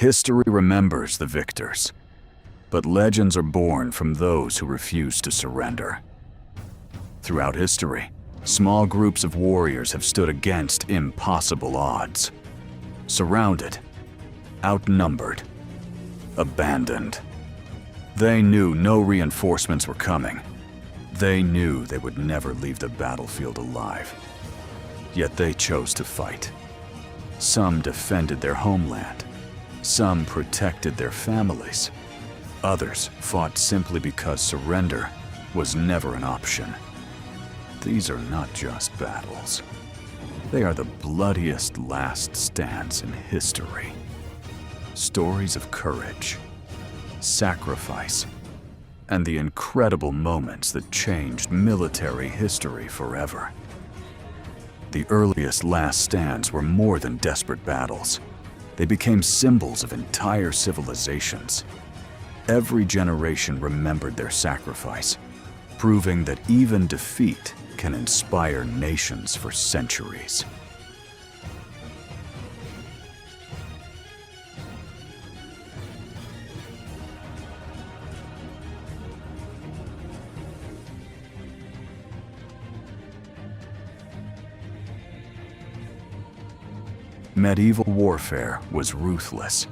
History remembers the victors, but legends are born from those who refuse to surrender. Throughout history, small groups of warriors have stood against impossible odds. Surrounded, outnumbered, abandoned. They knew no reinforcements were coming. They knew they would never leave the battlefield alive. Yet they chose to fight. Some defended their homeland. Some protected their families. Others fought simply because surrender was never an option. These are not just battles. They are the bloodiest last stands in history. Stories of courage, sacrifice, and the incredible moments that changed military history forever. The earliest last stands were more than desperate battles. They became symbols of entire civilizations. Every generation remembered their sacrifice, proving that even defeat can inspire nations for centuries. Medieval warfare was ruthless.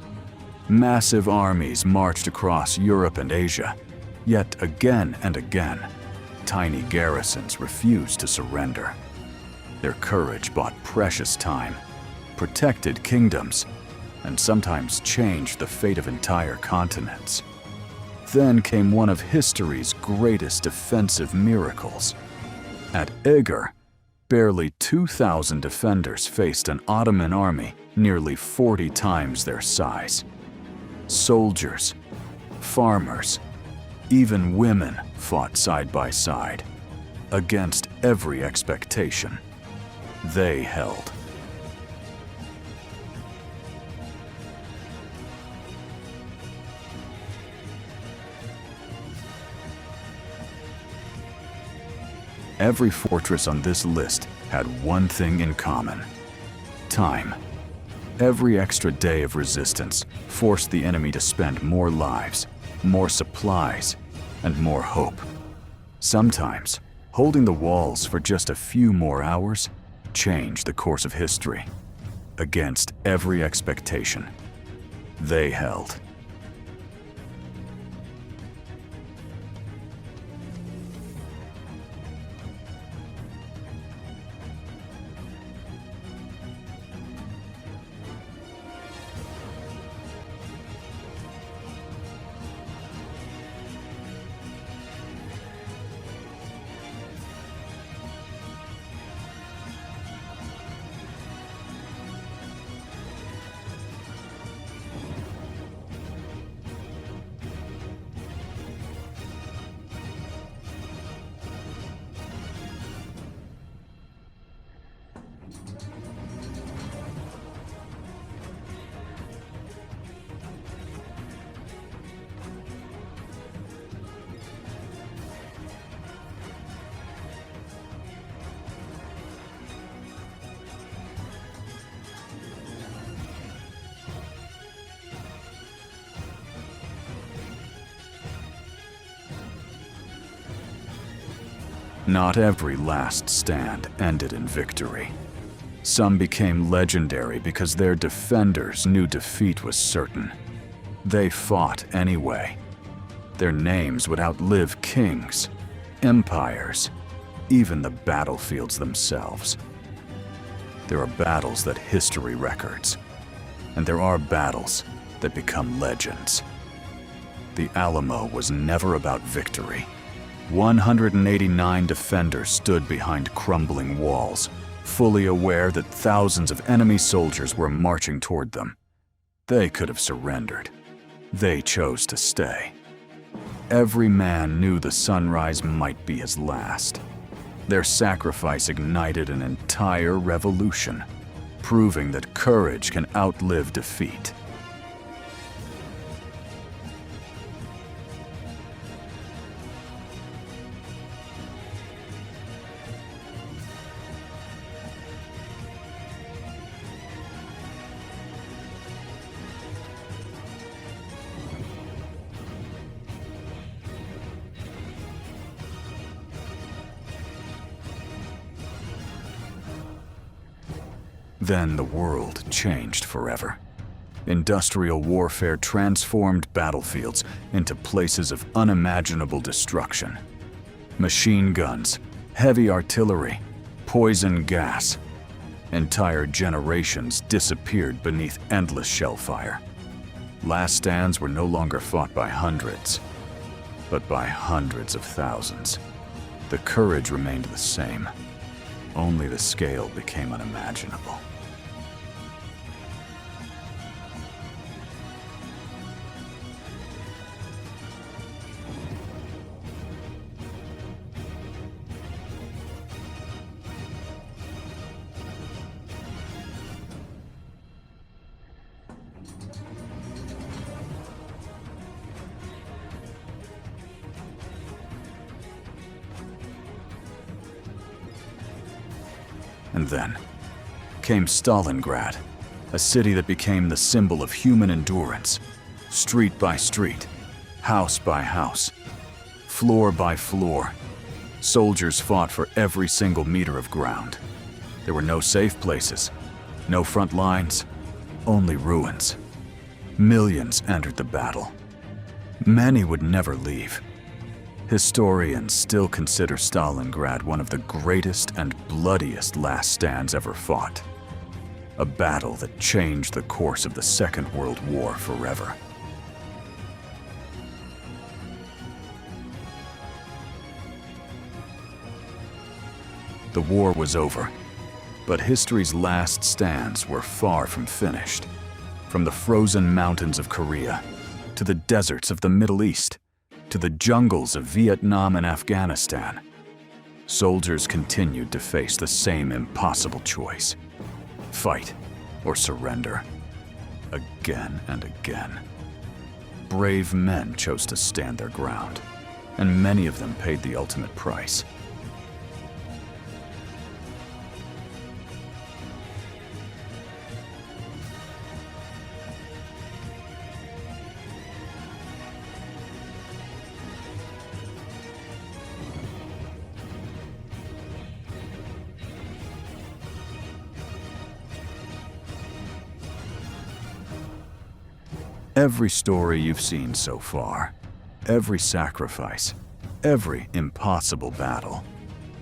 Massive armies marched across Europe and Asia, yet again and again, tiny garrisons refused to surrender. Their courage bought precious time, protected kingdoms, and sometimes changed the fate of entire continents. Then came one of history's greatest defensive miracles. At Eger, barely 2,000 defenders faced an Ottoman army nearly 40 times their size. Soldiers, farmers, even women fought side by side. Against every expectation, they held. Every fortress on this list had one thing in common: time. Every extra day of resistance forced the enemy to spend more lives, more supplies, and more hope. Sometimes, holding the walls for just a few more hours changed the course of history. Against every expectation, they held. Not every last stand ended in victory. Some became legendary because their defenders knew defeat was certain. They fought anyway. Their names would outlive kings, empires, even the battlefields themselves. There are battles that history records, and there are battles that become legends. The Alamo was never about victory. 189 defenders stood behind crumbling walls, fully aware that thousands of enemy soldiers were marching toward them. They could have surrendered. They chose to stay. Every man knew the sunrise might be his last. Their sacrifice ignited an entire revolution, proving that courage can outlive defeat. Then the world changed forever. Industrial warfare transformed battlefields into places of unimaginable destruction. Machine guns, heavy artillery, poison gas. Entire generations disappeared beneath endless shellfire. Last stands were no longer fought by hundreds, but by hundreds of thousands. The courage remained the same. Only the scale became unimaginable. And then came Stalingrad, a city that became the symbol of human endurance. Street by street, house by house, floor by floor, soldiers fought for every single meter of ground. There were no safe places, no front lines, only ruins. Millions entered the battle. Many would never leave. Historians still consider Stalingrad one of the greatest and bloodiest last stands ever fought. A battle that changed the course of the Second World War forever. The war was over, but history's last stands were far from finished. From the frozen mountains of Korea, to the deserts of the Middle East, to the jungles of Vietnam and Afghanistan, soldiers continued to face the same impossible choice: fight or surrender. Again and again. Brave men chose to stand their ground, and many of them paid the ultimate price. Every story you've seen so far, every sacrifice, every impossible battle,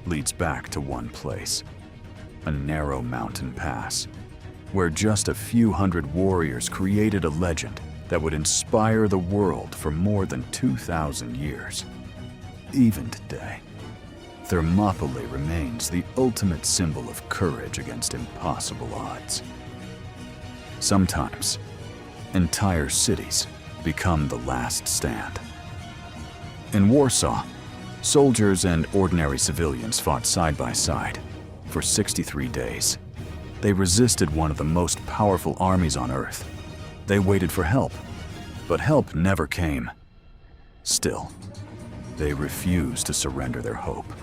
leads back to one place: a narrow mountain pass, where just a few hundred warriors created a legend that would inspire the world for more than 2,000 years. Even today, Thermopylae remains the ultimate symbol of courage against impossible odds. Sometimes, entire cities become the last stand. In Warsaw, soldiers and ordinary civilians fought side by side for 63 days. They resisted one of the most powerful armies on Earth. They waited for help, but help never came. Still, they refused to surrender their hope.